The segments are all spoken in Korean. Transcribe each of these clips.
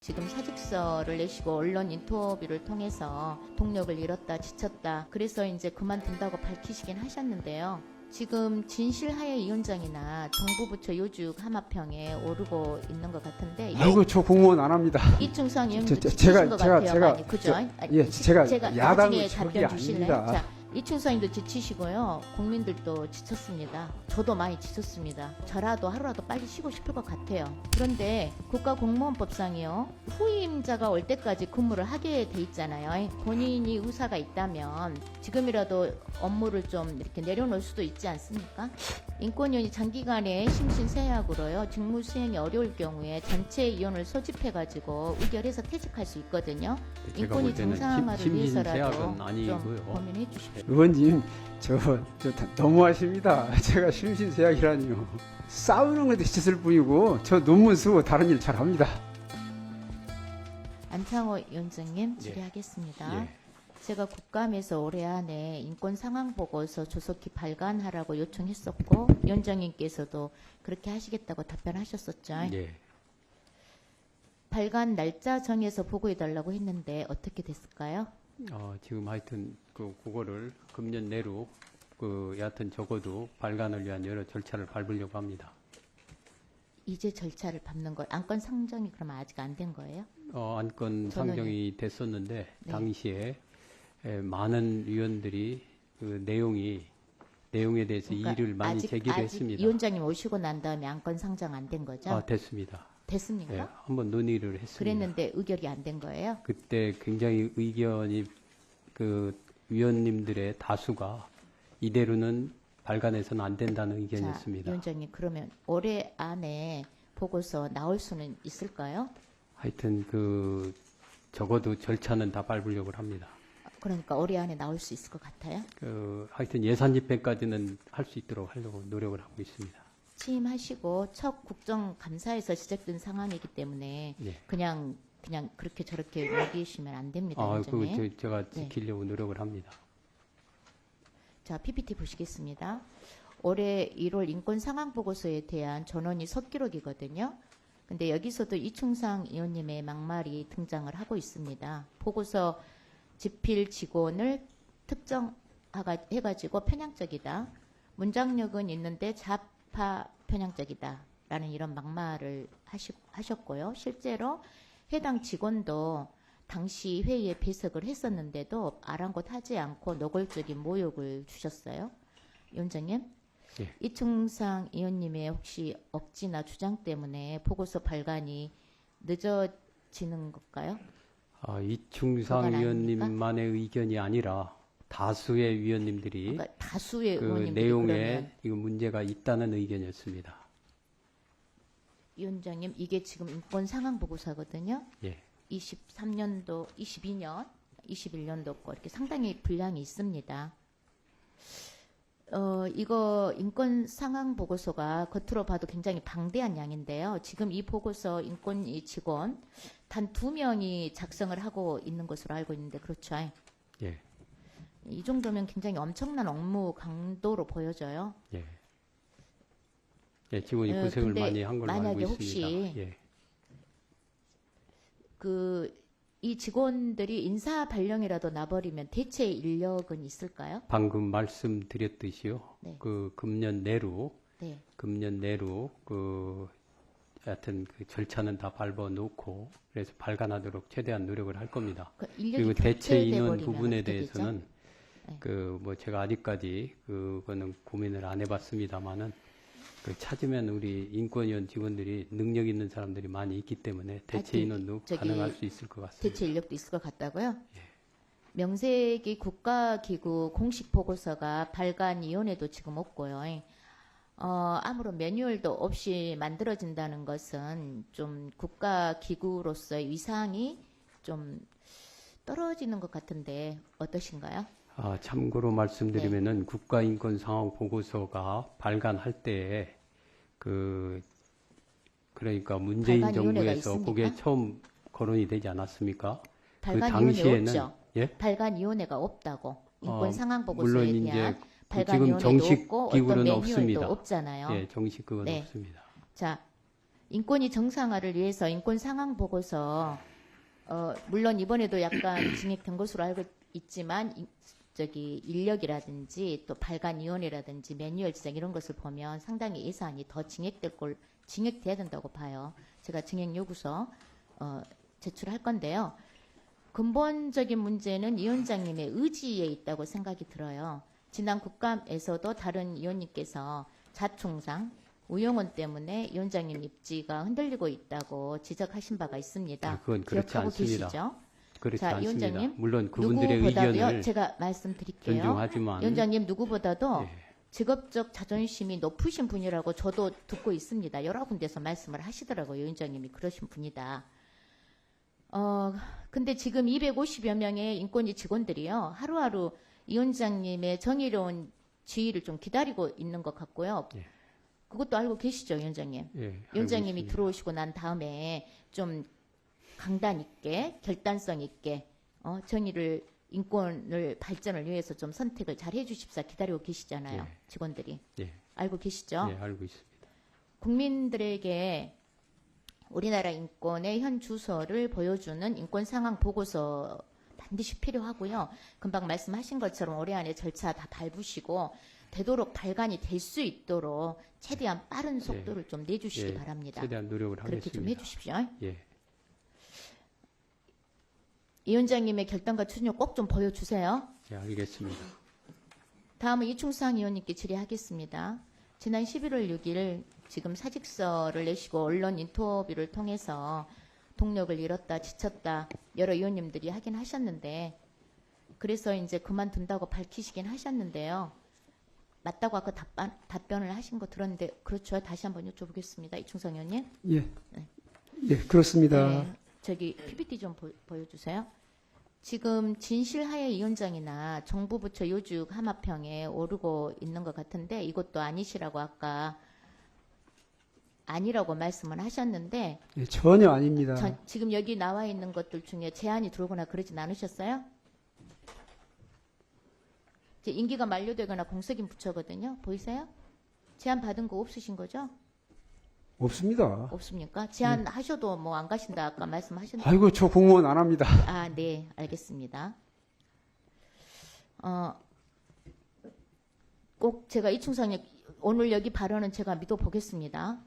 지금 사직서를 내시고 언론 인터뷰를 통해서 동력을 잃었다, 지쳤다. 그래서 이제 그만둔다고 밝히시긴 하셨는데요. 지금 진실하에 위원장이나 정부 부처 요직 하마평에 오르고 있는 것 같은데. 아이고 저 공무원 안 합니다. 이충상 위원님도 지치신 것 같아요. 많이. 그죠? 제가 야당의 적이 답변 주실래요? 아닙니다. 자, 이충상님도 지치시고요. 국민들도 지쳤습니다. 저도 많이 지쳤습니다. 저라도 하루라도 빨리 쉬고 싶을 것 같아요. 그런데 국가공무원법상이요. 후임자가 올 때까지 근무를 하게 돼 있잖아요. 본인이 의사가 있다면 지금이라도 업무를 좀 이렇게 내려놓을 수도 있지 않습니까? 인권위원이 장기간의 심신세약으로요. 직무 수행이 어려울 경우에 전체 위원을 소집해가지고 의결해서 퇴직할 수 있거든요. 인권위 정상화를 위해서라도 좀 아니고요. 고민해 주십시오. 의원님 저 너무하십니다. 제가 심신세약이라니요. 싸우는 것에 지쳤을 뿐이고 저 논문 쓰고 다른 일 잘합니다. 안창호 위원장님 질의하겠습니다. 예. 제가 국감에서 올해 안에 인권 상황 보고서 조속히 발간하라고 요청했었고 위원장님께서도 그렇게 하시겠다고 답변하셨었죠. 예. 발간 날짜 정해서 보고해달라고 했는데 어떻게 됐을까요? 지금 하여튼 그거를 금년 내로 여하튼 적어도 발간을 위한 여러 절차를 밟으려고 합니다. 이제 절차를 밟는 거 안건 상정이 그러면 아직 안 된 거예요? 안건 상정이 됐었는데 네. 당시에 많은 위원들이 그 내용에 대해서 그러니까 이의를 많이 아직 제기했습니다. 위원장님 오시고 난 다음에 안건 상정 안 된 거죠? 됐습니다. 됐습니까? 예, 한번 논의를 했습니다. 그랬는데 의결이 안 된 거예요? 그때 굉장히 의견이 그 위원님들의 다수가 이대로는 발간해서는 안 된다는 자, 의견이었습니다. 위원장님 그러면 올해 안에 보고서 나올 수는 있을까요? 하여튼 적어도 절차는 다 밟으려고 합니다. 그러니까 올해 안에 나올 수 있을 것 같아요? 하여튼 예산 집행까지는 할 수 있도록 하려고 노력을 하고 있습니다. 취임하시고 첫 국정감사에서 시작된 상황이기 때문에 예. 그냥 그렇게 저렇게 넘기시면 안 됩니다. 위원장님. 제가 네. 지키려고 노력을 합니다. 자, PPT 보시겠습니다. 올해 1월 인권 상황 보고서에 대한 전원이 서기록이거든요. 근데 여기서도 이충상 의원님의 막말이 등장을 하고 있습니다. 보고서 집필 직원을 특정해가지고 편향적이다. 문장력은 있는데 좌파 편향적이다. 라는 이런 막말을 하셨고요. 실제로 해당 직원도 당시 회의에 배석을 했었는데도 아랑곳하지 않고 노골적인 모욕을 주셨어요. 위원장님, 예. 이충상 의원님의 혹시 억지나 주장 때문에 보고서 발간이 늦어지는 걸까요? 이충상 그건 위원님만의 의견이 아니라 다수의 위원님들이 그러니까 다수의 그 의원님들이 내용에 그러면 이거 문제가 있다는 의견이었습니다. 위원장님 이게 지금 인권 상황 보고서거든요. 예. 23년도, 22년, 21년도 거 이렇게 상당히 분량이 있습니다. 이거 인권 상황 보고서가 겉으로 봐도 굉장히 방대한 양인데요. 지금 이 보고서 인권위 직원 단 2명이 작성을 하고 있는 것으로 알고 있는데 그렇죠? 예. 이 정도면 굉장히 엄청난 업무 강도로 보여져요. 예. 예, 직원이 고생을 근데 많이 한 걸로 알고 만약에 있습니다. 혹시 예. 이 직원들이 인사 발령이라도 나버리면 대체 인력은 있을까요? 방금 말씀드렸듯이요. 네. 금년 내로 네. 하여튼 절차는 다 밟아 놓고 그래서 발간하도록 최대한 노력을 할 겁니다. 인력이 그리고 대체 인원 격퇴돼버리면 부분에 어떻게 되죠? 대해서는 네. 제가 아직까지 그거는 고민을 안 해봤습니다만은 찾으면 우리 인권위원 직원들이 능력 있는 사람들이 많이 있기 때문에 대체 인원도 가능할 수 있을 것 같습니다. 대체 인력도 있을 것 같다고요? 예. 명색이 국가기구 공식 보고서가 발간위원회도 지금 없고요. 아무런 매뉴얼도 없이 만들어진다는 것은 좀 국가기구로서의 위상이 좀 떨어지는 것 같은데 어떠신가요? 참고로 말씀드리면은 국가인권 상황 보고서가 발간할 때에 그러니까 문재인 발간위원회가 정부에서 있습니까? 그게 처음 거론이 되지 않았습니까? 발간위원회 당시에는 없죠. 예? 발간위원회가 없다고. 인권 상황 물론 보고서에 이제 대한 지금 발간위원회도 정식 없고 어떤 기구는 매뉴얼도 없습니다. 없잖아요. 예, 정식 그건 네. 없습니다. 자, 인권위 정상화를 위해서 인권 상황 보고서 물론 이번에도 약간 징액된 것으로 알고 있지만 인력이라든지 또 발간위원회라든지 매뉴얼 제작 이런 것을 보면 상당히 예산이 더 징액돼야 된다고 봐요. 제가 징액 요구서 제출할 건데요. 근본적인 문제는 위원장님의 의지에 있다고 생각이 들어요. 지난 국감에서도 다른 위원님께서 자충상 우영원 때문에 위원장님 입지가 흔들리고 있다고 지적하신 바가 있습니다. 그건 그렇지 기억하고 않습니다. 계시죠? 그렇지 자, 않습니다. 위원장님, 물론 그분들의 누구보다도요, 의견을 제가 말씀드릴게요. 존중하지만 위원장님 누구보다도 예. 직업적 자존심이 높으신 분이라고 저도 듣고 있습니다. 여러 군데서 말씀을 하시더라고요. 위원장님이 그러신 분이다. 근데 지금 250여 명의 인권위 직원들이요. 하루하루 위원장님의 정의로운 지휘를 좀 기다리고 있는 것 같고요. 예. 그것도 알고 계시죠, 위원장님? 예, 알고 위원장님이 있습니다. 들어오시고 난 다음에 좀 강단 있게, 결단성 있게 정의를 인권을 발전을 위해서 좀 선택을 잘 해주십사 기다리고 계시잖아요. 예. 직원들이. 예, 알고 계시죠? 예, 알고 있습니다. 국민들에게 우리나라 인권의 현 주소를 보여주는 인권 상황 보고서 반드시 필요하고요. 금방 말씀하신 것처럼 올해 안에 절차 다 밟으시고 되도록 발간이 될 수 있도록 최대한 빠른 속도를 좀 내주시기 예, 바랍니다. 최대한 노력을 그렇게 하겠습니다. 좀 해주십시오. 예, 위원장님의 결단과 추진력 꼭 좀 보여주세요. 예, 알겠습니다. 다음은 이충상 의원님께 질의하겠습니다. 지난 11월 6일 지금 사직서를 내시고 언론 인터뷰를 통해서 동력을 잃었다, 지쳤다 여러 의원님들이 하긴 하셨는데 그래서 이제 그만둔다고 밝히시긴 하셨는데요. 맞다고 아까 답변을 하신 거 들었는데 그렇죠? 다시 한번 여쭤보겠습니다. 이충상 의원님. 예, 예, 그렇습니다. 네, 저기 PPT 좀 보여주세요. 지금 진실하에 위원장이나 정부 부처 요직 하마평에 오르고 있는 것 같은데 이것도 아니시라고 아까 아니라고 말씀을 하셨는데 예, 전혀 아닙니다. 지금 여기 나와 있는 것들 중에 제안이 들어오거나 그러진 않으셨어요? 이제 임기가 만료되거나 공석인 부처거든요. 보이세요? 제안 받은 거 없으신 거죠? 없습니다. 없습니까? 제안 하셔도 뭐 안 가신다 아까 말씀하셨는데. 아이고, 저 공무원 안 합니다. 아, 네, 알겠습니다. 꼭 제가 이충상 오늘 여기 발언은 제가 믿어보겠습니다.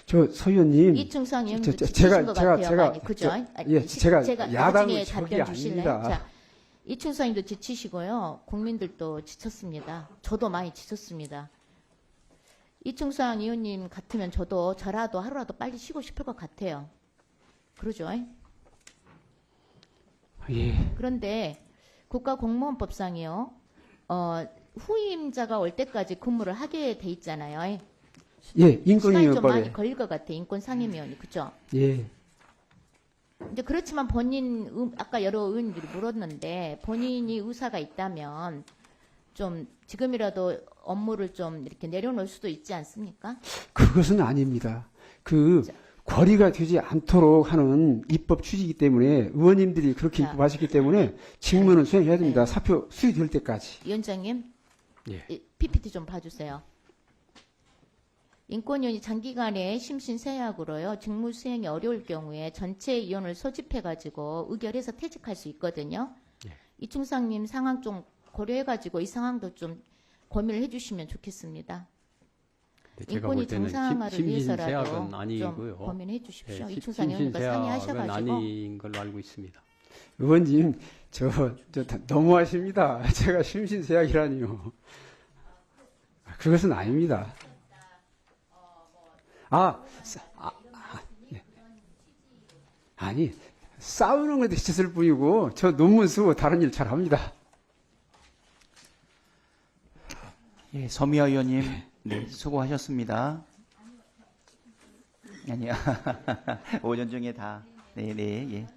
저 서의원님, 이충상 의원님도 저- 지치신 제가- 것 제가- 같아요. 제가- 많이. 그죠? 예, 제가 야당의 나중에 적이 답변 주실래요? 아닙니다. 자, 이충상님도 지치시고요. 국민들도 지쳤습니다. 저도 많이 지쳤습니다. 이충상 의원님 같으면 저라도 하루라도 빨리 쉬고 싶을 것 같아요. 그러죠? 예, 그런데 국가공무원법상이요. 후임자가 올 때까지 근무를 하게 돼 있잖아요. 예, 시간이 좀 많이 인권위원법에. 걸릴 것 같아. 인권상임위원이. 그죠? 예, 이제 그렇지만 아까 여러 의원들이 물었는데 본인이 의사가 있다면 좀 지금이라도 업무를 좀 이렇게 내려놓을 수도 있지 않습니까? 그것은 아닙니다. 거리가 되지 않도록 하는 입법 취지이기 때문에 의원님들이 그렇게 자. 입법하셨기 때문에 직무는 수행해야 됩니다. 네. 사표 수리될 때까지. 위원장님, 예. PPT 좀 봐주세요. 인권위원이 장기간의 심신세약으로요 직무 수행이 어려울 경우에 전체 위원을 소집해가지고 의결해서 퇴직할 수 있거든요. 예. 이충상님 상황 좀 고려해가지고 이 상황도 좀 고민을 해주시면 좋겠습니다. 네, 제가 인권위 볼 때는 정상화를 위해서라도 심신세약은 좀 아니고요. 고민해 주십시오. 예, 이충상 의원님과 심신세약은 상의하셔가지고 아닌 걸로 알고 있습니다. 의원님, 너무하십니다. 제가 심신세약이라니요. 그것은 아닙니다. 예. 아니, 싸우는 것에 지쳤을 뿐이고, 저 논문 쓰고 다른 일 잘합니다. 예, 서미화 의원님, 네, 수고하셨습니다. 아니요. 오전 중에 다, 네, 예.